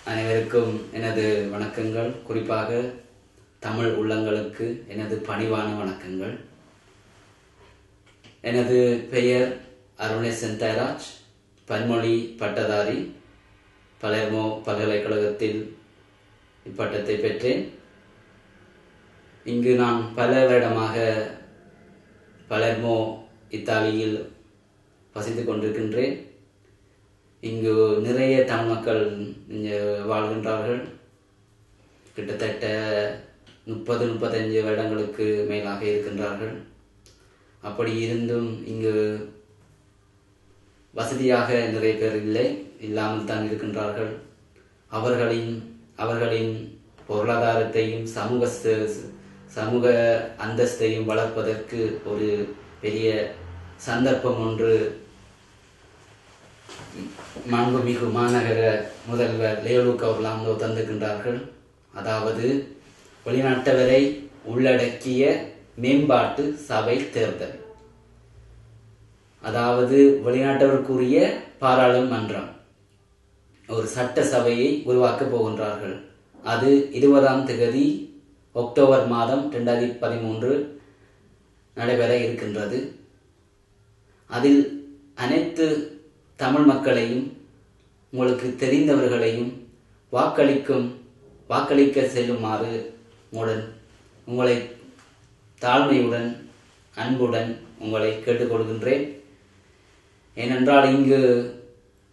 அனைவருக்கும் எனது வணக்கங்கள். குறிப்பாக தமிழ் உள்ளங்களுக்கு எனது பணிவான வணக்கங்கள். எனது பெயர் அருணேசன் தயராஜ், பன்மொழி பட்டதாரி. பலர்மோ பல்கலைக்கழகத்தில் இப்பட்டத்தை பெற்றேன். இங்கு நான் பல வருடமாக பலர்மோ இத்தாலியில் வசித்து கொண்டிருக்கின்றேன். இங்கு நிறைய தமிழ் மக்கள் இங்கே வாழ்கின்றார்கள். கிட்டத்தட்ட 30-35 வருடங்களுக்கு மேலாக இருக்கின்றார்கள். அப்படி இருந்தும் இங்கு வசதியாக நிறைய பேர் இல்லாமல் தான் இருக்கின்றார்கள். அவர்களின் பொருளாதாரத்தையும் சமூக அந்தஸ்தையும் வளர்ப்பதற்கு ஒரு பெரிய சந்தர்ப்பம் ஒன்று மாண்புமிகு மாநகர முதல்வர் லேலுக் அவர்லாந்தோ தந்திருக்கின்றார்கள். அதாவது வெளிநாட்டவரை உள்ளடக்கிய மேம்பாட்டு சபை தேர்தல். அதாவது வெளிநாட்டவருக்குரிய பாராளுமன்றம், ஒரு சட்ட சபையை உருவாக்கப் போகின்றார்கள். அது 20ஆம் தேதி அக்டோபர் மாதம் 2013 நடைபெற இருக்கின்றது. அதில் அனைத்து தமிழ் மக்களையும், உங்களுக்கு தெரிந்தவர்களையும் வாக்களிக்க செல்லுமாறு உங்களை தாழ்மையுடன் அன்புடன் உங்களை கேட்டுக்கொள்கின்றேன். ஏனென்றால் இங்கு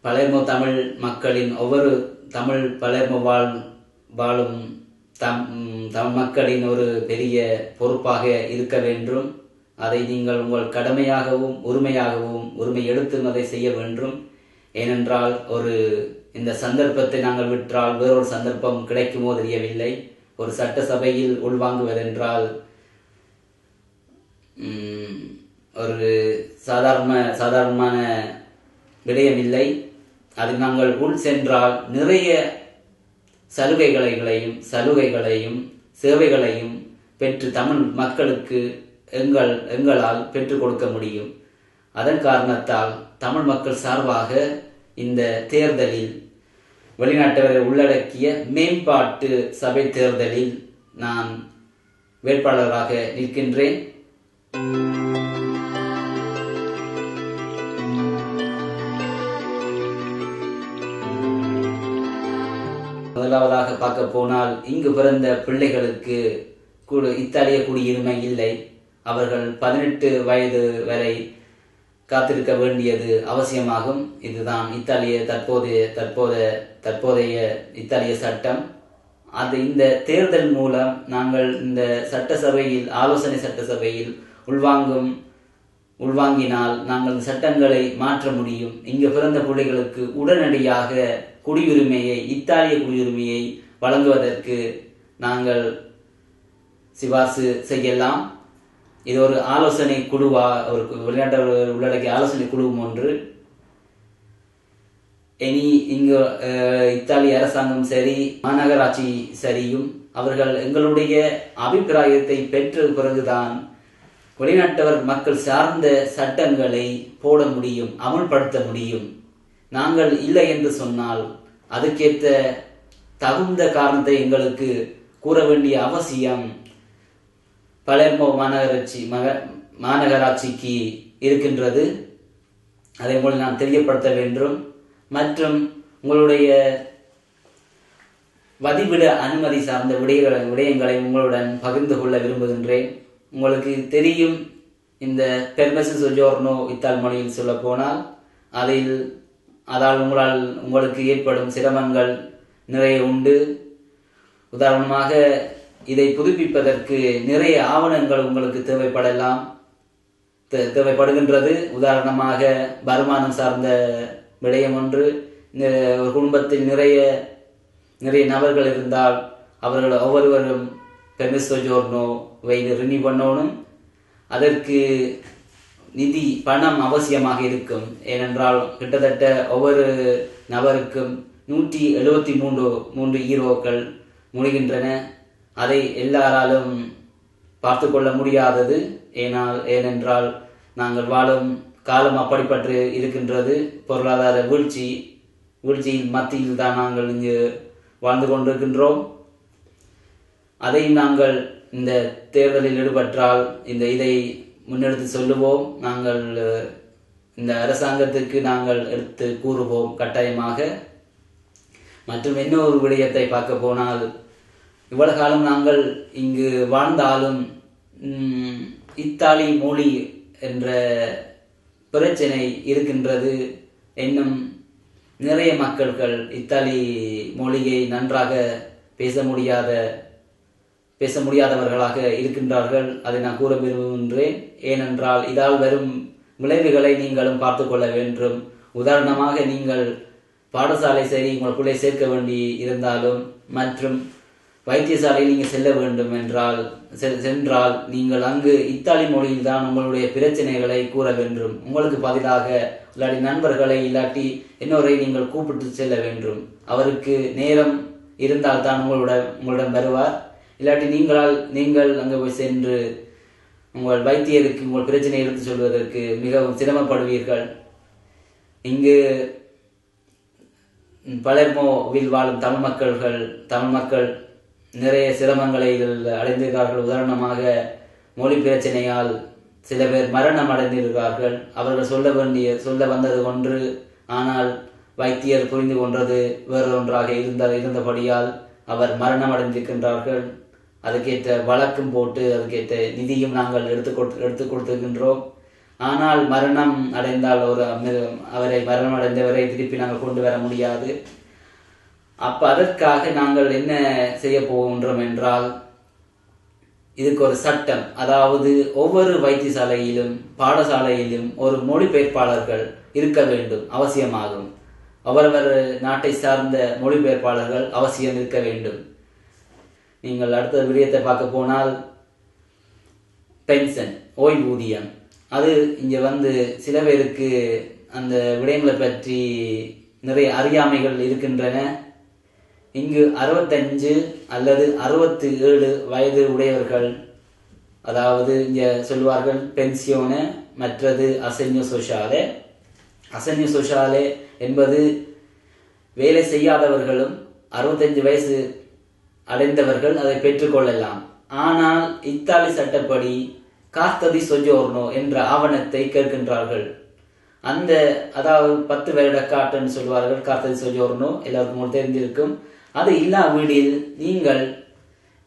பலர்மோ தமிழ் மக்களின் ஒவ்வொரு பலர்மோ வாழும் தமிழ் மக்களின் ஒரு பெரிய பொறுப்பாக இருக்க வேண்டும். அதை நீங்கள் உங்கள் கடமையாகவும் உரிமை எடுத்து அதை செய்ய வேண்டும். ஏனென்றால் இந்த சந்தர்ப்பத்தை நாங்கள் விற்றால் வேறொரு சந்தர்ப்பம் கிடைக்குமோ தெரியவில்லை. ஒரு சட்டசபையில் உள்வாங்குவதென்றால் ஒரு சாதாரணமான விடயமில்லை. அதில் நாங்கள் உள் சென்றால் நிறைய சலுகைகளையும் சேவைகளையும் பெற்று தமிழ் மக்களுக்கு எங்களால் பெற்றுக் கொடுக்க முடியும். அதன் காரணத்தால் தமிழ் மக்கள் சார்பாக இந்த தேர்தலில், வெளிநாட்டவரை உள்ளடக்கிய மேம்பாட்டு சபை தேர்தலில் நான் வேட்பாளராக நிற்கின்றேன். முதலாவதாக பார்க்க போனால், இங்கு பிறந்த பிள்ளைகளுக்கு இத்தாலிய குடியுரிமை இல்லை. அவர்கள் 18 வயது வரை காத்திருக்க வேண்டியது அவசியமாகும். இதுதான் தற்போதைய இத்தாலிய சட்டம். இந்த தேர்தல் மூலம் நாங்கள் இந்த ஆலோசனை சட்டசபையில் உள்வாங்கினால் நாங்கள் சட்டங்களை மாற்ற முடியும். இங்கு பிறந்த பிள்ளைகளுக்கு உடனடியாக இத்தாலிய குடியுரிமையை வழங்குவதற்கு நாங்கள் சிபார்சு செய்யலாம். இது ஒரு ஆலோசனை ஒரு வெளிநாட்டு உள்ளடக்கிய ஆலோசனை குழுவும் ஒன்று. இங்கு இத்தாலிய அரசாங்கம் சரி, மாநகராட்சி சரியும் அவர்கள் எங்களுடைய அபிப்பிராயத்தை பெற்ற பிறகுதான் வெளிநாட்டவர் மக்கள் சார்ந்த சட்டங்களை போட முடியும், அமுல்படுத்த முடியும். நாங்கள் இல்லை என்று சொன்னால் அதுக்கேற்ற தகுந்த காரணத்தை எங்களுக்கு கூற வேண்டிய அவசியம் பலர்மோ மாநகராட்சிக்கு இருக்கின்றது. அதை மூலம் நான் தெரியப்படுத்த வேண்டும். மற்றும் உங்களுடைய வதிவிட அனுமதி சார்ந்த விடயங்களை உங்களுடன் பகிர்ந்து கொள்ள விரும்புகின்றேன். உங்களுக்கு தெரியும், இந்த பெர்மெசு சொஜோர்னோ இத்தால் மொழியில் சொல்ல போனால் உங்களுக்கு ஏற்படும் சிரமங்கள் நிறைய உண்டு. உதாரணமாக, இதை புதுப்பிப்பதற்கு நிறைய ஆவணங்கள் உங்களுக்கு தேவைப்படுகின்றது. உதாரணமாக, வருமானம் சார்ந்த விடயம் ஒன்று. ஒரு குடும்பத்தில் நிறைய நபர்கள் இருந்தால் அவர்கள் ஒவ்வொருவரும் பெர்மிஸ் சொஜோர்னோவை ரினியூ பண்ணணும். அதற்கு பணம் அவசியமாக இருக்கும். ஏனென்றால் கிட்டத்தட்ட ஒவ்வொரு நபருக்கும் 173 ஈரோக்கள் முடிகின்றன. அதை எல்லாராலும் பார்த்து கொள்ள முடியாதது. ஏனென்றால் நாங்கள் வாழும் காலம் அப்படிப்பட்டு இருக்கின்றது. பொருளாதார வீழ்ச்சியின் மத்தியில் தான் நாங்கள் இங்கு வாழ்ந்து கொண்டிருக்கின்றோம். அதை நாங்கள் இந்த தேர்தலில் ஈடுபட்டால் இதை முன்னெடுத்து சொல்லுவோம். நாங்கள் இந்த அரசாங்கத்துக்கு நாங்கள் எடுத்து கூறுவோம் கட்டாயமாக. மற்றும் இன்னொரு விடயத்தை பார்க்க போனால், இவ்வளவு காலம் நாங்கள் இங்கு வாழ்ந்தாலும் இத்தாலி மொழி என்ற பிரச்சனை இருக்கின்றது. இன்னும் நிறைய மக்கள்கள் இத்தாலி மொழியை நன்றாக பேச முடியாதவர்களாக இருக்கின்றார்கள். அதை நான் கூற விரும்புகின்றேன். ஏனென்றால் இதால் வரும் விளைவுகளை நீங்களும் பார்த்து கொள்ள வேண்டும். உதாரணமாக, நீங்கள் பாடசாலை சரி உங்கள் பிள்ளை சேர்க்க வேண்டி இருந்தாலும் மற்றும் வைத்தியசாலையில் நீங்கள் செல்ல வேண்டும் என்றால் சென்றால் நீங்கள் அங்கு இத்தாலி மொழியில் தான் உங்களுடைய பிரச்சனைகளை கூற வேண்டும். உங்களுக்கு பதிலாக இல்லாட்டி நண்பர்களை இல்லாட்டி இன்னொரை நீங்கள் கூப்பிட்டு செல்ல வேண்டும். அவருக்கு நேரம் இருந்தால் தான் உங்களிடம் வருவார். இல்லாட்டி நீங்கள் அங்கு போய் சென்று உங்கள் வைத்தியருக்கு உங்கள் பிரச்சனை எடுத்து சொல்வதற்கு மிகவும் சிரமப்படுவீர்கள். இங்கு பலர்மோவில் வாழும் தமிழ் மக்கள் நிறைய சிரமங்களை அடைந்திருக்கிறார்கள். உதாரணமாக, மொழி பிரச்சனையால் சில பேர் மரணம் அடைந்திருக்கிறார்கள். அவர்கள் சொல்ல வந்தது ஒன்று, ஆனால் வைத்தியர் புரிந்து கொண்டது வேறொன்றாக இருந்தபடியால் அவர் மரணம் அடைந்திருக்கின்றார்கள். அதுக்கேற்ற வழக்கும் போட்டு அதுக்கேற்ற நிதியும் நாங்கள் எடுத்து கொடுத்திருக்கின்றோம். ஆனால் மரணம் அடைந்தால் மரணம் அடைந்தவரை திருப்பி நாங்கள் கொண்டு வர முடியாது. அதற்காக நாங்கள் என்ன செய்ய போகின்றோம் என்றால், இதுக்கு ஒரு சட்டம், அதாவது ஒவ்வொரு வைத்தியசாலையிலும் பாடசாலையிலும் ஒரு மொழிபெயர்ப்பாளர்கள் இருக்க வேண்டும், அவசியமாகும். அவரவர் நாட்டை சார்ந்த மொழிபெயர்ப்பாளர்கள் அவசியம் இருக்க வேண்டும். நீங்கள் அடுத்த விடயத்தை பார்க்க போனால், பென்ஷன், ஓய்வூதியம், அது இங்கே சில பேருக்கு அந்த விடயங்களை பற்றி நிறைய அறியாமைகள் இருக்கின்றன. இங்கு 65 அல்லது 67 வயது உடையவர்கள், அதாவது இங்கே சொல்வார்கள் பென்சியோனு, மற்றது அசென்யோ சோஷாலே. அசென்யோ சோஷாலே என்பது வேலை செய்யாதவர்களும் 65 வயசு அடைந்தவர்கள் அதை பெற்றுக்கொள்ளலாம். ஆனால் இத்தாலி சட்டப்படி கார்த்ததி சொஜோர்னோ என்ற ஆவணத்தை கேட்கின்றார்கள். அதாவது 10 வருட காட்டுன்னு சொல்வார்கள், கார்த்ததி சொஜோர்னோ எல்லாருக்கும் தெரிந்திருக்கும். அது இல்லா வீடில் நீங்கள்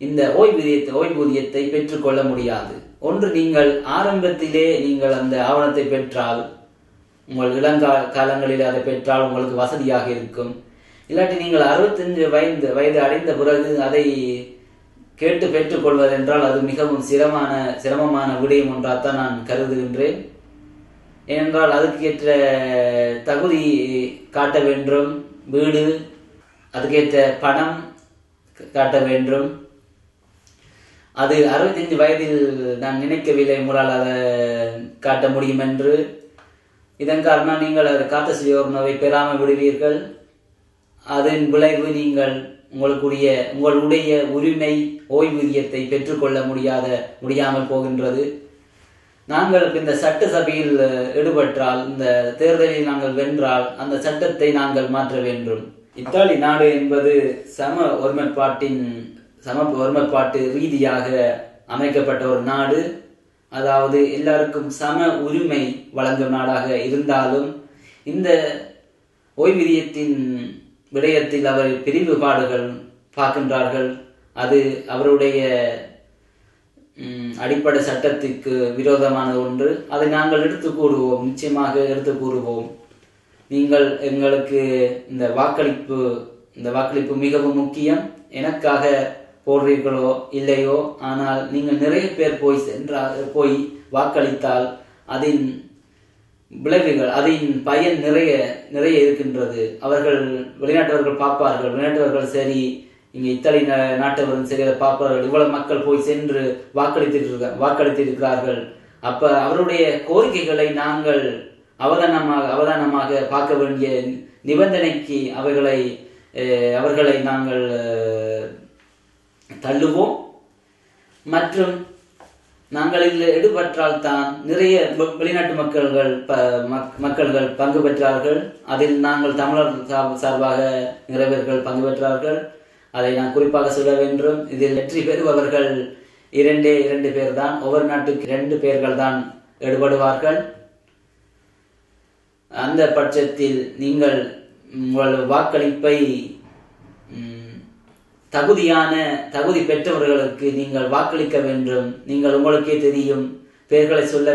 இந்த ஓய்வூதியத்தை பெற்றுக்கொள்ள முடியாது. ஒன்று, நீங்கள் ஆரம்பத்திலே நீங்கள் அந்த ஆவணத்தை பெற்றால், உங்கள் இளங்காலங்களில் அதை பெற்றால் உங்களுக்கு வசதியாக இருக்கும். இல்லாட்டி நீங்கள் 65 வயது அடைந்த பிறகு அதை கேட்டு பெற்றுக்கொள்வதென்றால் அது மிகவும் சிரமமான விடயம் ஒன்றாத்தான் நான் கருதுகின்றேன். ஏனென்றால் அதுக்கேற்ற தகுதி காட்ட வேண்டும், வீடு, அதுக்கேற்ற பணம் காட்ட வேண்டும். அது 65 வயதில் நான் நினைக்கவில்லை உங்களால் அதை காட்ட முடியும் என்று. இதன் காரணம் நீங்கள் அதை காத்த சியோர்னோவை பெறாமல் விடுவீர்கள். அதன் விளைவு நீங்கள் உங்களுடைய உரிமை ஓய்வூதியத்தை பெற்றுக்கொள்ள முடியாமல் போகின்றது. நாங்கள் இந்த சட்டசபையில் ஈடுபட்டால், இந்த தேர்தலில் நாங்கள் வென்றால் அந்த சட்டத்தை நாங்கள் மாற்ற வேண்டும். இத்தாலி நாடு என்பது சம ஒருமைப்பாட்டு ரீதியாக அமைக்கப்பட்ட ஒரு நாடு. அதாவது எல்லாருக்கும் சம உரிமை வழங்கும் நாடாக இருந்தாலும், இந்த ஓய்வூதியத்தின் விடயத்தில் அவர் பிரிவுபாடுகள் பார்க்கின்றார்கள். அது அவருடைய அடிப்படை சட்டத்துக்கு விரோதமான ஒன்று. அதை நாங்கள் நிச்சயமாக எடுத்து கூறுவோம். நீங்கள் எங்களுக்கு இந்த வாக்களிப்பு மிகவும் முக்கியம். எனக்காக போடுறீர்களோ இல்லையோ, ஆனால் நீங்கள் நிறைய பேர் போய் வாக்களித்தால் அதன் விளைவுகள், அதன் பயன் நிறைய இருக்கின்றது. வெளிநாட்டவர்கள் பார்ப்பார்கள். வெளிநாட்டவர்கள் சரி, இங்க இத்தாலி நாட்டவர்கள் சரி, அதை பார்ப்பார்கள். இவ்வளவு மக்கள் போய் சென்று வாக்களித்திருக்கிறார்கள். அப்ப அவருடைய கோரிக்கைகளை நாங்கள் அவதானமாக பார்க்க வேண்டிய நிபந்தனைக்கு அவர்களை நாங்கள் தள்ளுவோம். மற்றும் நாங்கள் இதில் ஈடுபட்டால் தான் நிறைய வெளிநாட்டு மக்கள்கள் பங்கு பெற்றார்கள். அதில் நாங்கள் தமிழர் சார்பாக நிறைய பேர்கள் பங்கு பெற்றார்கள். அதை நான் குறிப்பாக சொல்ல வேண்டும். இதில் வெற்றி பெறுபவர்கள் இரண்டு பேர் தான். ஒவ்வொரு நாட்டுக்கு 2 பேர்கள் தான் எடுபடுவார்கள். அந்த பட்சத்தில் நீங்கள் உங்கள் வாக்களிப்பை தகுதி பெற்றவர்களுக்கு நீங்கள் வாக்களிக்க வேண்டும். நீங்கள் உங்களுக்கே தெரியும், பெயர்களை சொல்ல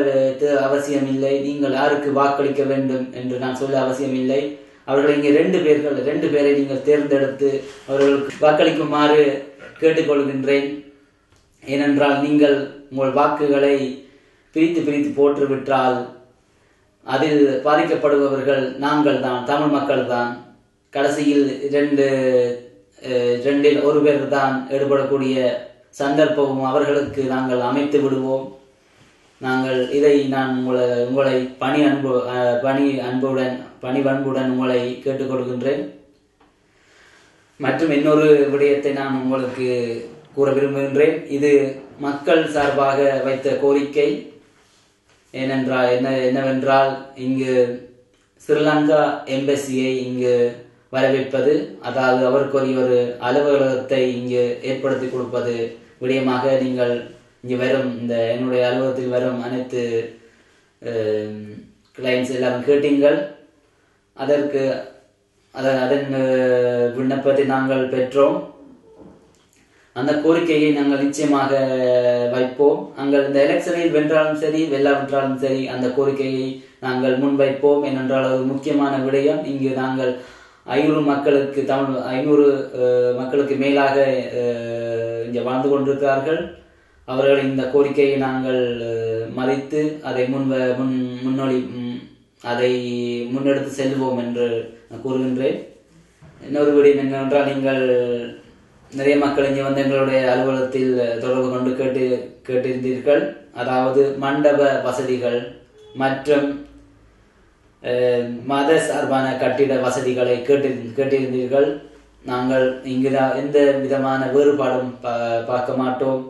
அவசியம் இல்லை. நீங்கள் யாருக்கு வாக்களிக்க வேண்டும் என்று நான் சொல்ல அவசியம் இல்லை. அவர்கள் இங்கே 2 பேரை நீங்கள் தேர்ந்தெடுத்து அவர்களுக்கு வாக்களிக்குமாறு கேட்டுக்கொள்கின்றேன். ஏனென்றால் நீங்கள் உங்கள் வாக்குகளை பிரித்து போட்டுவிட்டால் அதில் பாதிக்கப்படுபவர்கள் நாங்கள் தான், தமிழ் மக்கள் தான். கடைசியில் 2 ஒரு பேர் தான் எடுபடக்கூடிய சந்தர்ப்பமும் அவர்களுக்கு நாங்கள் அமைத்து விடுவோம். நான் உங்களை பணிவன்புடன் உங்களை கேட்டுக்கொள்கின்றேன். மற்றும் இன்னொரு விடயத்தை நான் உங்களுக்கு கூற விரும்புகின்றேன். இது மக்கள் சார்பாக வைத்த கோரிக்கை. என்னவென்றால் இங்கு ஸ்ரீலங்கா எம்பசியை இங்கு வரவேற்பது, அதாவது அவருக்குரிய ஒரு அலுவலகத்தை இங்கு ஏற்படுத்தி கொடுப்பது விடயமாக நீங்கள் இங்கு வரும் என்னுடைய அலுவலகத்தில் வரும் அனைத்து கிளைண்ட்ஸ் எல்லாரும் கேட்டீங்கள். அதன் விண்ணப்பத்தை நாங்கள் பெற்றோம். அந்த கோரிக்கையை நாங்கள் நிச்சயமாக வைப்போம். நாங்கள் இந்த எலெக்ஷனில் வென்றாலும் சரி வெல்லாவிட்டாலும் சரி அந்த கோரிக்கையை நாங்கள் முன்வைப்போம். ஏனென்றால் அது முக்கியமான விடயம். இங்கு நாங்கள் 500 மக்களுக்கு மேலாக இங்கே வாழ்ந்து கொண்டிருக்கிறார்கள். அவர்கள் இந்த கோரிக்கையை நாங்கள் மதித்து அதை அதை முன்னெடுத்து செல்வோம் என்று கூறுகின்றேன். இன்னொரு விடயம் என்னவென்றால், நீங்கள் நிறைய மக்கள் இங்கே வந்து எங்களுடைய அலுவலகத்தில் தொடர்பு கொண்டு கேட்டிருந்தீர்கள். அதாவது மண்டப வசதிகள் மற்றும் மத சார்பான கட்டிட வசதிகளை கேட்டிருந்தீர்கள். நாங்கள் இங்கு எந்த விதமான வேறுபாடும் பார்க்க மாட்டோம்.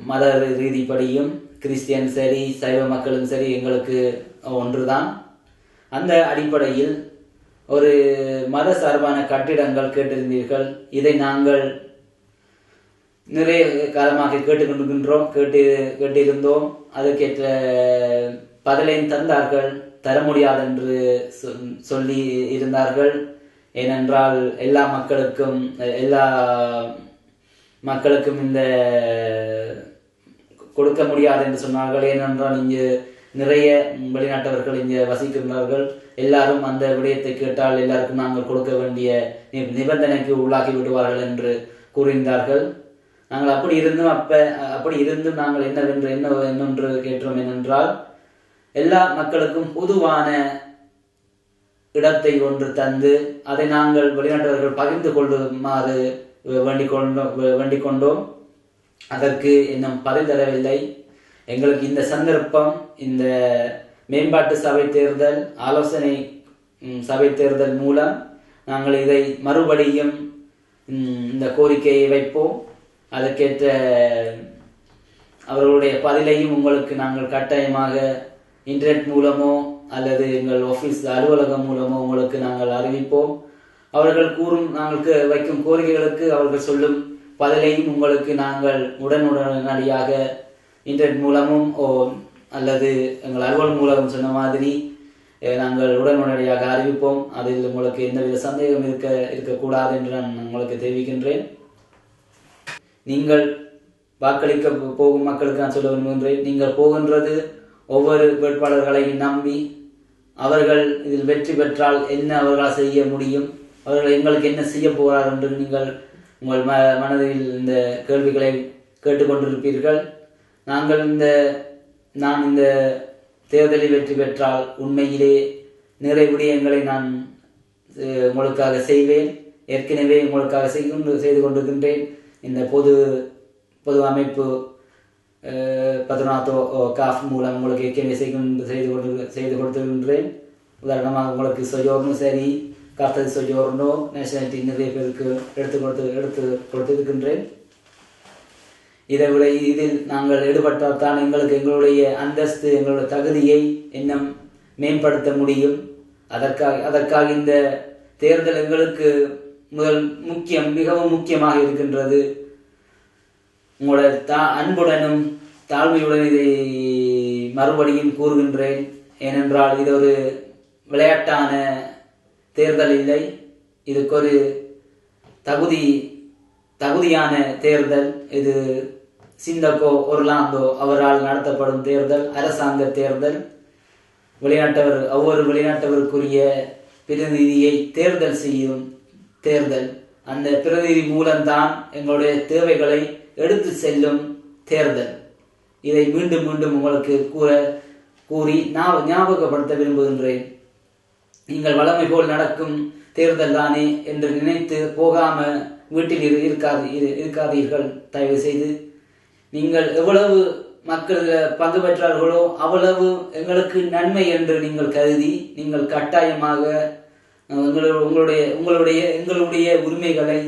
மத ரீதிப்படியும் கிறிஸ்டியன் சரி சைவ மக்களும் சரி எங்களுக்கு ஒன்றுதான். அந்த அடிப்படையில் ஒரு மத சார்பான கட்டிடங்கள் கேட்டிருந்தீர்கள். இதை நாங்கள் நிறைய காலமாக கேட்டிருந்தோம். அதற்கேற்ற பதிலையும் தந்தார்கள். தர முடியாது என்று சொல்லி இருந்தார்கள். ஏனென்றால் எல்லா மக்களுக்கும் இந்த கொடுக்க முடியாது என்று சொன்னார்கள். ஏனென்றால் இங்கு நிறைய வெளிநாட்டவர்கள் இங்கே வசிக்கின்றார்கள். எல்லாரும் அந்த விடயத்தை கேட்டால் எல்லாருக்கும் நாங்கள் கொடுக்க வேண்டிய நிபந்தனைக்கு உள்ளாகி விடுவார்கள் என்று கூறியிருந்தார்கள். நாங்கள் அப்படி இருந்தும் நாங்கள் என்னொன்று கேட்டோம். என்னென்றால் எல்லா மக்களுக்கும் பொதுவான இடத்தை ஒன்று தந்து அதை நாங்கள் வெளிநாட்டவர்கள் பகிர்ந்து கொள்ளுமாறு வேண்டிக் கொண்டோம். அதற்கு இன்னும் பதில் தரவில்லை. எங்களுக்கு இந்த சந்தர்ப்பம், இந்த மேம்பாட்டு சபை தேர்தல், ஆலோசனை சபை தேர்தல் மூலம் நாங்கள் இதை மறுபடியும் இந்த கோரிக்கையை வைப்போம். அதற்கேற்ற அவர்களுடைய பதிலையும் உங்களுக்கு நாங்கள் கட்டாயமாக இன்டர்நெட் மூலமோ அல்லது எங்கள் ஆபீஸ் அலுவலகம் மூலமோ உங்களுக்கு நாங்கள் அறிவிப்போம். அவர்கள் நாங்கள் வைக்கும் கோரிக்கைகளுக்கு அவர்கள் சொல்லும் பதிலையும் உங்களுக்கு நாங்கள் உடனடியாக இன்டர்நெட் மூலமும் அல்லது எங்கள் அலுவலகம் மூலம் சொன்ன மாதிரி நாங்கள் உடனடியாக அறிவிப்போம். அதில் உங்களுக்கு எந்தவித சந்தேகம் இருக்கக்கூடாது என்று நான் உங்களுக்கு தெரிவிக்கின்றேன். நீங்கள் வாக்களிக்க போகும் மக்களுக்கு நான் சொல்ல விரும்புகின்றேன், நீங்கள் போகின்றது ஒவ்வொரு வேட்பாளர்களையும் நம்பி அவர்கள் இதில் வெற்றி பெற்றால் என்ன அவர்களால் செய்ய முடியும், அவர்கள் எங்களுக்கு என்ன செய்ய போகிறார் என்று நீங்கள் உங்கள் மனதில் இந்த கேள்விகளை கேட்டுக்கொண்டிருப்பீர்கள். நான் இந்த தேர்தலில் வெற்றி பெற்றால் உண்மையிலே நிறைய விடயங்களை நான் உங்களுக்காக செய்வேன். ஏற்கனவே உங்களுக்காக செய்து கொண்டிருக்கின்றேன். இந்த பொது அமைப்பு பத்நாத்தோ காஃப் மூலம் உங்களுக்கு ஏற்கனவே செய்து கொடுத்திருக்கின்றேன். உதாரணமாக உங்களுக்கு சொஜோர்னோ சரி, கார்த்தது சொஜோர்னோ நேஷனாலிட்டி நிறைய பேருக்கு எடுத்து கொடுத்திருக்கின்றேன். இதில் நாங்கள் ஈடுபட்டால் தான் எங்களுக்கு எங்களுடைய அந்தஸ்து, எங்களுடைய தகுதியை இன்னும் மேம்படுத்த முடியும். அதற்காக இந்த தேர்தல் எங்களுக்கு மிகவும் முக்கியமாக இருக்கின்றது. உங்களோட அன்புடனும் தாழ்மையுடன் இதை மறுபடியும் கூறுகின்றேன். ஏனென்றால் இது ஒரு விளையாட்டான தேர்தல் இல்லை, இதுக்கு ஒரு தகுதியான தேர்தல். இது சிண்டகோ ஒர்லாந்தோ அவரால் நடத்தப்படும் தேர்தல், அரசாங்க தேர்தல். ஒவ்வொரு வெளிநாட்டவருக்குரிய பிரதிநிதியை தேர்தல் செய்யும் தேர்தல். அந்த பிரதிநிதி மூலம்தான் எங்களுடைய தேவைகளை எடுத்து செல்லும் தேர்தல். இதை மீண்டும் மீண்டும் உங்களுக்கு கூறி ஞாபகப்படுத்த விரும்புகின்றேன். நீங்கள் வளமை போல் நடக்கும் தேர்தல் தானே என்று நினைத்து போகாம வீட்டில் இருக்காதீர்கள். தயவு செய்து நீங்கள் எவ்வளவு மக்கள் பங்கு பெற்றார்களோ அவ்வளவு எங்களுக்கு நன்மை என்று நீங்கள் கருதி நீங்கள் கட்டாயமாக எங்களுடைய உரிமைகளை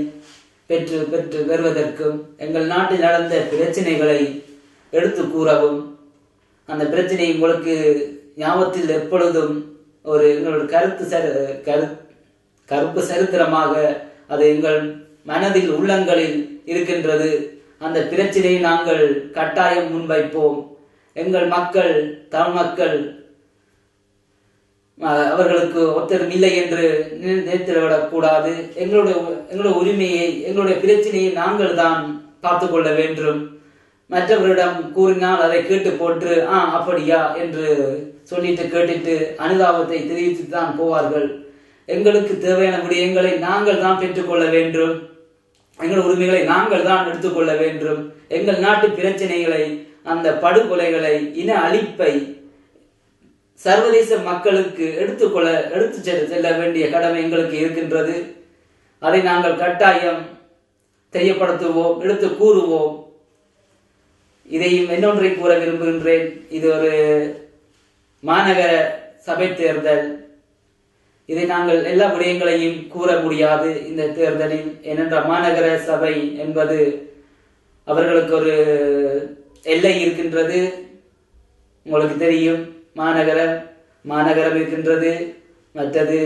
பெற்று பெறுவதற்கும் எங்கள் நாட்டில் நடந்த பிரச்சனைகளை எடுத்து கூறவும், அந்த பிரச்சனை உங்களுக்கு ஞாபகத்தில் எப்பொழுதும் எங்களுடைய கருப்பு சரித்திரமாக அது எங்கள் மனதில் உள்ளங்களில் இருக்கின்றது. அந்த பிரச்சனையை நாங்கள் கட்டாயம் முன்வைப்போம். எங்கள் மக்கள், தமிழ் மக்கள் அவர்களுக்கு ஒத்தரும் இல்லை என்று நினைத்துவிடக் கூடாது. எங்களுடைய உரிமையை, எங்களுடைய பிரச்சனையை நாங்கள் தான் பார்த்து கொள்ள வேண்டும். மற்றவரிடம் கூறினால் அதை கேட்டு போட்டு அப்படியா என்று சொல்லிட்டு கேட்டுட்டு அனுதாபத்தை தெரிவித்து தான் போவார்கள். எங்களுக்கு தேவையான விடயங்களை நாங்கள் தான் பெற்றுக்கொள்ள வேண்டும். எங்கள் உரிமைகளை நாங்கள் தான் எடுத்துக்கொள்ள வேண்டும். எங்கள் நாட்டு பிரச்சனைகளை, அந்த படுகொலைகளை, இன அழிப்பை சர்வதேச மக்களுக்கு எடுத்து செல்ல வேண்டிய கடமை எங்களுக்கு இருக்கின்றது. அதை நாங்கள் கட்டாயம் தெரியப்படுத்துவோம், எடுத்து கூறுவோம். இதையும் இன்னொன்றை கூற விரும்புகின்றேன். இது ஒரு மாநகர சபை தேர்தல். இதை நாங்கள் எல்லா விடயங்களையும் கூற முடியாது இந்த தேர்தலில். ஏனென்றால் மாநகர சபை என்பது அவர்களுக்கு ஒரு எல்லை இருக்கின்றது. உங்களுக்கு தெரியும், மாநகரம் இருக்கின்றது, மற்றது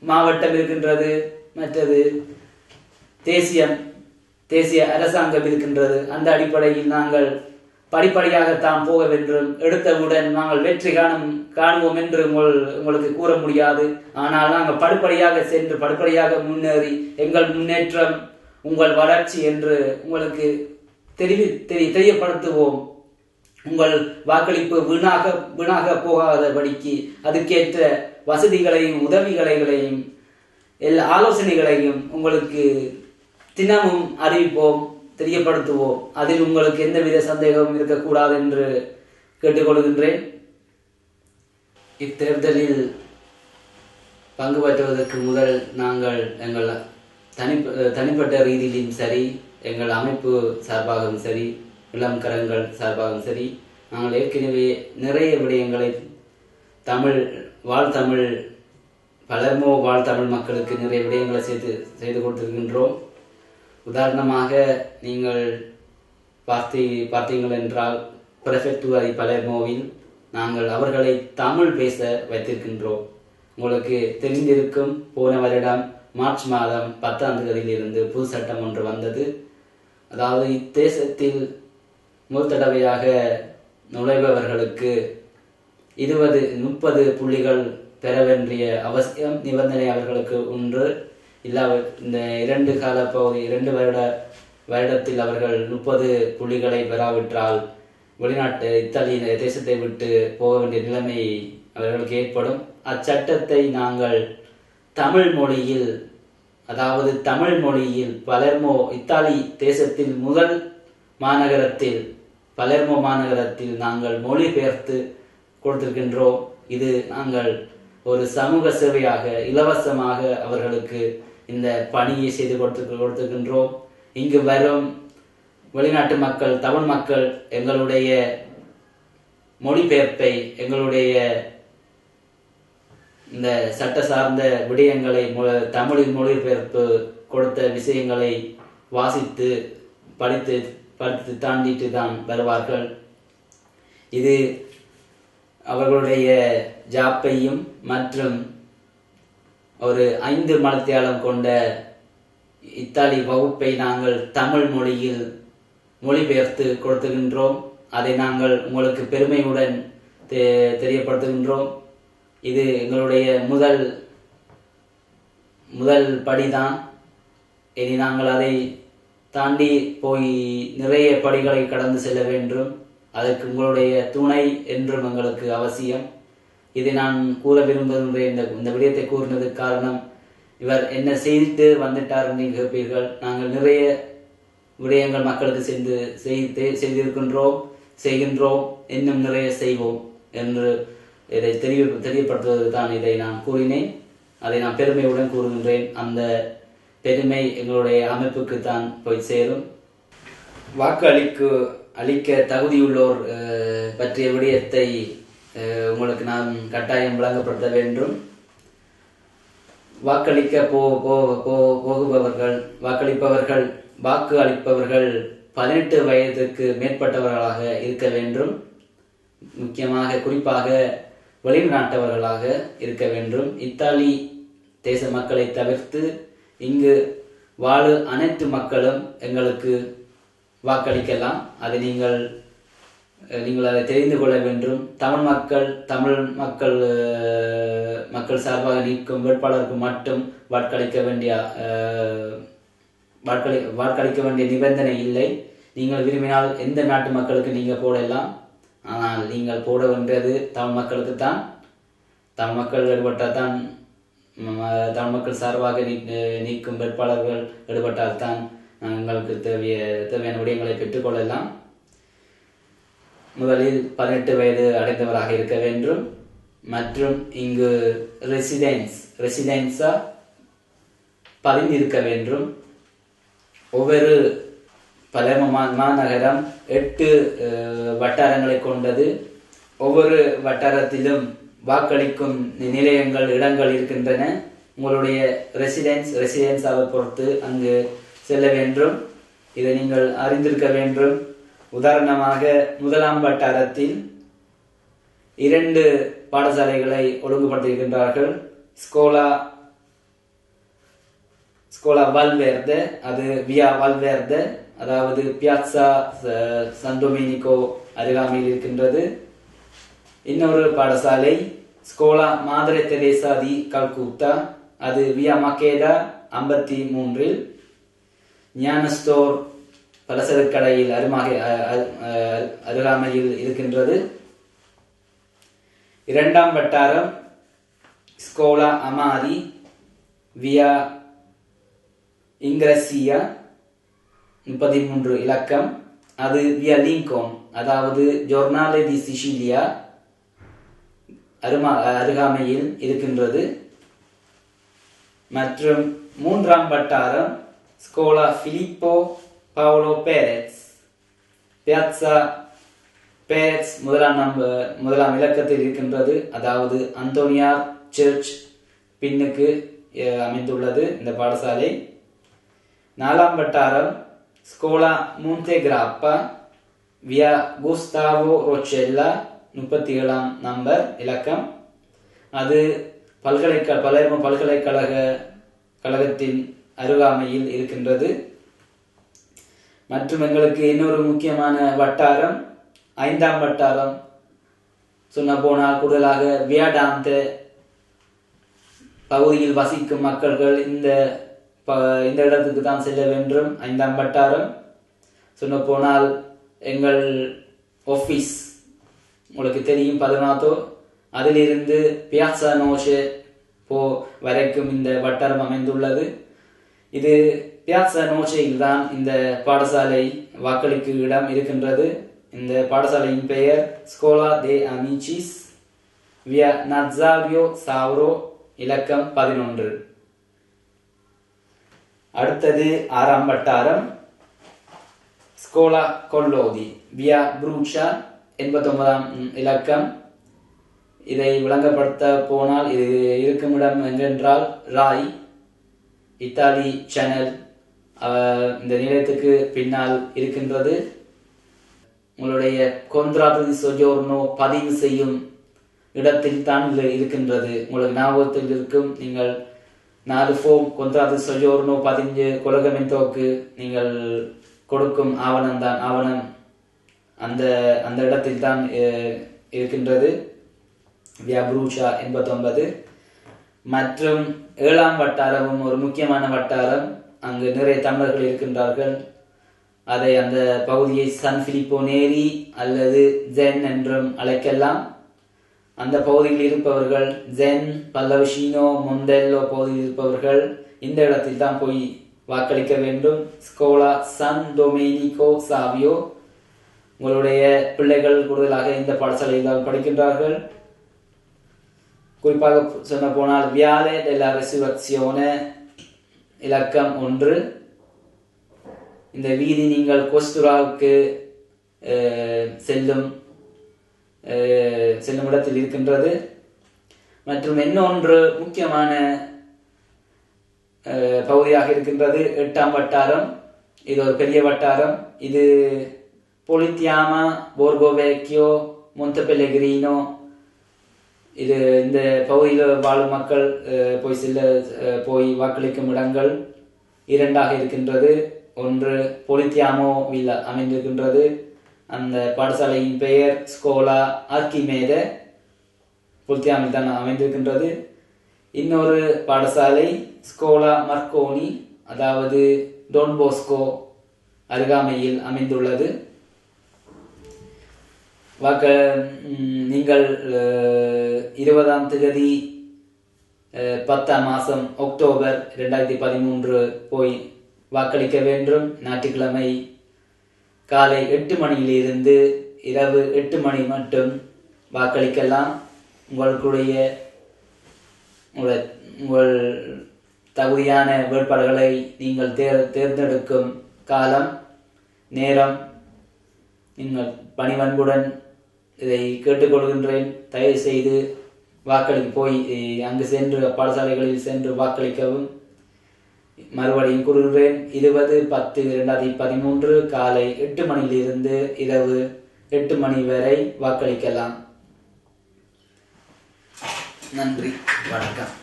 மாவட்டம் இருக்கின்றது, மற்றது தேசிய அரசாங்கம் இருக்கின்றது. அந்த அடிப்படையில் நாங்கள் படிப்படியாகத்தான் போக வேண்டும். எடுத்தவுடன் நாங்கள் வெற்றி காணுவோம் என்று உங்களுக்கு கூற முடியாது. ஆனால் நாங்கள் படிப்படியாக சென்று படிப்படியாக முன்னேறி எங்கள் முன்னேற்றம் உங்கள் வளர்ச்சி என்று உங்களுக்கு தெரியப்படுத்துவோம். உங்கள் வாக்களிப்பு வீணாக போகாதபடிக்கு அதுக்கேற்ற வசதிகளையும் உதவிகளையும் எல்லா ஆலோசனைகளையும் உங்களுக்கு தினமும் அறிவிப்போம், தெரியப்படுத்துவோம். அதில் உங்களுக்கு எந்தவித சந்தேகமும் இருக்கக்கூடாது என்று கேட்டுக்கொள்கின்றேன். இத்தேர்தலில் பங்கு பெற்றுவதற்கு முதல் நாங்கள் எங்கள் தனிப்பட்ட ரீதியிலும் சரி, எங்கள் அமைப்பு சார்பாகவும் சரி, இளம் கரங்கள் சார்பாகவும் சரி, நாங்கள் ஏற்கனவே நிறைய விடயங்களை வாழ்த்தமிழ் பலர்மோ வாழ்த்தமிழ் மக்களுக்கு நிறைய விடயங்களை செய்து கொடுத்திருக்கின்றோம். உதாரணமாக நீங்கள் பார்த்தீங்கள் என்றால் பிரஃபெக்டுவரி பலர்மோவில் நாங்கள் அவர்களை தமிழ் பேச வைத்திருக்கின்றோம். உங்களுக்கு தெரிந்திருக்கும், போன வருடம் மார்ச் மாதம் 10ஆம் தேதியிலிருந்து புது சட்டம் ஒன்று வந்தது. அதாவது இத்தேசத்தில் முதல் தடவையாக நுழைபவர்களுக்கு 20-30 புள்ளிகள் பெற வேண்டிய அவசியம் நிபந்தனை அவர்களுக்கு ஒன்று. இந்த 2 வருடத்தில் அவர்கள் 30 புள்ளிகளை பெறாவிட்டால் வெளிநாட்டு இத்தாலி தேசத்தை விட்டு போக வேண்டிய நிலைமை அவர்களுக்கு ஏற்படும். அச்சட்டத்தை நாங்கள் தமிழ் மொழியில் பலர்மோ இத்தாலி தேசத்தில் முதல் மாநகரத்தில் பலர்மோ மாநகரத்தில் நாங்கள் மொழிபெயர்த்து கொடுத்திருக்கின்றோம். இது நாங்கள் ஒரு சமூக சேவையாக இலவசமாக அவர்களுக்கு இந்த பணியை செய்து கொடுத்திருக்கின்றோம். இங்கு வரும் வெளிநாட்டு மக்கள், தமிழ் மக்கள் எங்களுடைய மொழிபெயர்ப்பை, எங்களுடைய இந்த சட்ட சார்ந்த விடயங்களை தமிழில் மொழிபெயர்ப்பு கொடுத்த விஷயங்களை வாசித்து படித்து தாண்டிட்டு தான் வருவார்கள். இது அவர்களுடைய ஜாப்பையும் மற்றும் ஒரு 5 மணித்தியாலம் கொண்ட இத்தாலி வகுப்பை நாங்கள் தமிழ் மொழியில் மொழிபெயர்த்து கொடுத்துகின்றோம். அதை நாங்கள் உங்களுக்கு பெருமையுடன் தெரியப்படுத்துகின்றோம். இது எங்களுடைய முதல் படிதான். இனி நாங்கள் அதை தாண்டி போய் நிறைய படிகளை கடந்து செல்ல வேண்டும். அதற்கு உங்களுடைய துணை என்றும் எங்களுக்கு அவசியம். இதை நான் கூற விரும்புகின்றேன். இந்த விடயத்தை கூறினதுக்கு காரணம், இவர் என்ன செய்துட்டு வந்துட்டார் என்று கேட்பீர்கள். நாங்கள் நிறைய விடயங்கள் மக்களுக்கு செய்கின்றோம், இன்னும் நிறைய செய்வோம் என்று இதை தெரியப்படுத்துவது தான் இதை நான் கூறினேன். அதை நான் பெருமையுடன் கூறுகின்றேன். அந்த பெருமை எங்களுடைய அமைப்புக்கு தான் போய் சேரும். வாக்கு அளிக்க தகுதியுள்ளோர் பற்றிய விடயத்தை உங்களுக்கு நான் கட்டாயம் விளங்கப்படுத்த வேண்டும். வாக்களிப்பவர்கள் வாக்கு அளிப்பவர்கள் 18 வயதுக்கு மேற்பட்டவர்களாக இருக்க வேண்டும். குறிப்பாக வெளிநாட்டவர்களாக இருக்க வேண்டும். இத்தாலி தேச மக்களை தவிர்த்து இங்கு வாழும் அனைத்து மக்களும் எங்களுக்கு வாக்களிக்கலாம். அதை நீங்கள் அதை தெரிந்து கொள்ள வேண்டும். தமிழ் மக்கள் சார்பாக நிற்கும் வேட்பாளருக்கு மட்டும் வாக்களிக்க வேண்டிய நிபந்தனை இல்லை. நீங்கள் விரும்பினால் எந்த நாட்டு மக்களுக்கு நீங்கள் போடலாம். ஆனால் நீங்கள் போட வேண்டியது தமிழ் மக்களுக்கு தான். தமிழ் மக்கள் ஈடுபட்டால் தான், தமிழ் மக்கள் சார்பாக நீக்கும் வேட்பாளர்கள் ஈடுபட்டால் தான் எங்களுக்கு தேவையான விடயங்களை பெற்றுக்கொள்ளலாம். முதலில் 18 வயது அடைந்தவராக இருக்க வேண்டும். மற்றும் இங்கு ரெசிடென்ஸா பதிந்திருக்க வேண்டும். ஒவ்வொரு பலர்ம மாநகரம் 8 வட்டாரங்களை கொண்டது. ஒவ்வொரு வட்டாரத்திலும் வாக்களிக்கும் இடங்கள் இருக்கின்றன. உங்களுடைய ரெசிடென்ஸாவை பொறுத்து அங்கு செல்ல வேண்டும். இதை நீங்கள் அறிந்திருக்க வேண்டும். உதாரணமாக, 1ஆம் வட்டாரத்தில் 2 பாடசாலைகளை ஒழுங்குபடுத்தியிருக்கின்றார்கள். ஸ்கோலா வால்வேர்தே, அது வியா வால்வேர்தே, அதாவது பியாட்சா சான் டொமினிகோ அருகாமையில் இருக்கின்றது. இன்னொரு பாடசாலை ஸ்கோலா மாதரே தெரேசா தி கல்கத்தா, அது வியா மக்கேடா 53 ஞானஸ்டோர் பலசரக்கடையில் அருகாமையில் இருக்கின்றது. 2ஆம் வட்டாரம் ஸ்கோலா அமாரி வியா இங்கிரசியா 33 இலக்கம், அது வியா லிங்கோன், அதாவது ஜோர்னாலே டி சிசிலியா அருகாமையில் இருக்கின்றது. மற்றும் 3ஆம் வட்டாரம் ஸ்கோலா பிலிப்போ பவுலோ பேரெட்ஸ், பியாட்சா பேரெட்ஸ் 1ஆம் இலக்கத்தில் இருக்கின்றது. அதாவது அந்தோனியார் சர்ச் பின்னுக்கு அமைந்துள்ளது இந்த பாடசாலை. 4ஆம் வட்டாரம் ஸ்கோலா மோன்டெகிராப்பா வியா குஸ்தாவோ ரோச்செல்லா 37ஆம் நம்பர் இலக்கம், அது பல்கலைக்கழகத்தின் அருகாமையில் இருக்கின்றது. மற்றும் எங்களுக்கு இன்னொரு முக்கியமான வட்டாரம் 5ஆம் வட்டாரம் சொன்ன போனால் கூடுதலாக வியாடாந்த பகுதியில் வசிக்கும் மக்கள்கள் இந்த இடத்துக்கு தான் செல்ல வேண்டும். 5ஆம் வட்டாரம் சொன்ன போனால் எங்கள் ஆபீஸ் உங்களுக்கு தெரியும், 14 அதிலிருந்து பியாட்சா நோஷே வரைக்கும் இந்த வட்டாரம் அமைந்துள்ளது. இது பியாட்சா நோஷேயில் தான் இந்த பாடசாலை வாக்களிக்கும் இடம் இருக்கின்றது. இந்த பாடசாலையின் பெயர் ஸ்கோலா தே அமிச்சிஸ் வியா நட்சாரியோ சாவ்ரோ இலக்கம் 11. அடுத்தது 6ஆம் வட்டாரம் ஸ்கோலா கொல்லோதி வியா ப்ரூச்சா 89ஆம் இலக்கம். இதை விளங்கப்படுத்த போனால் இது இருக்கும் இடம் எங்கென்றால் ராய் இத்தாலி சேனல் இந்த நிலையத்துக்கு பின்னால் இருக்கின்றது. உங்களுடைய கொன்ட்ராட்டோ டி சோஜோர்னோ பதிவு செய்யும் இடத்தில் தான் இருக்கின்றது. உங்களுக்கு ஞாபகத்தில் இருக்கும். நீங்கள் 4 ஃபார்ம் கொன்ட்ராது சொஜோர்னோ 15 கொலகமெண்டோக்கு நீங்கள் கொடுக்கும் ஆவணம் அந்த அந்த இடத்தில் தான் இருக்கின்றது. வியா ப்ரூஷா 89. மற்றும் 7ஆம் வட்டாரமும் ஒரு முக்கியமான வட்டாரம். அங்கு நிறைய தமிழர்கள் இருக்கின்றார்கள். அதை அந்த பகுதியை சான் பிலிப்போ நேரி அல்லது ஜென் என்றும் அழைக்கலாம். அந்த பகுதியில் இருப்பவர்கள் ஜென், பல்லவஷீனோ, மொண்டெல்லோ பகுதியில் இருப்பவர்கள் இந்த இடத்தில் தான் போய் வாக்களிக்க வேண்டும். ஸ்கோலா சான் டொமேனிகோ சாவியோ. உங்களுடைய பிள்ளைகள் கூடுதலாக இந்த பாடசாலையில் தான் படிக்கின்றார்கள். குறிப்பாக சொன்ன போனால் வியாலே டெல்லா ரெசுரக்சியோனே இலக்கம் 1. இந்த வீதி நீங்கள் கோஸ்துராவுக்கு செல்லும் இடத்தில் இருக்கின்றது. மற்றும் இன்னொன்று முக்கியமான பகுதியாக இருக்கின்றது 8ஆம் வட்டாரம். இது ஒரு பெரிய வட்டாரம். இது பொலித்தியாமா, போர்கோவேக்கியோ, மொந்தபெலெகிரினோ, இது இந்த பகுதியில் வாழும் மக்கள் போய் வாக்களிக்கும் இடங்கள் 2ஆக இருக்கின்றது. ஒன்று பொலித்தியாமோவில் அமைந்திருக்கின்றது. அந்த பாடசாலையின் பெயர் ஸ்கோலா ஆர்கிமேத, பொலித்தியாமில் தான் அமைந்திருக்கின்றது. இன்னொரு பாடசாலை ஸ்கோலா மர்கோனி, அதாவது டொன் போஸ்கோ அருகாமையில் அமைந்துள்ளது. நீங்கள் 20ஆம் தேதி 10ஆம் மாதம் அக்டோபர் 2013 போய் வாக்களிக்க வேண்டும். ஞாயிற்றுக்கிழமை காலை 8 மணியிலிருந்து இரவு 8 மணி மட்டும் வாக்களிக்கலாம். உங்கள் தகுதியான வேட்பாளர்களை நீங்கள் தேர்ந்தெடுக்கும் காலம், நேரம் நீங்கள் பணிவன்புடன் இதை கேட்டுக்கொள்கின்றேன். தயவு செய்து போய் அங்கு சென்று பாடசாலைகளில் சென்று வாக்களிக்கவும். மறுபடியும் கூறுகிறேன், 20/10/2013 காலை 8 மணியிலிருந்து இரவு 8 மணி வரை வாக்களிக்கலாம். நன்றி, வணக்கம்.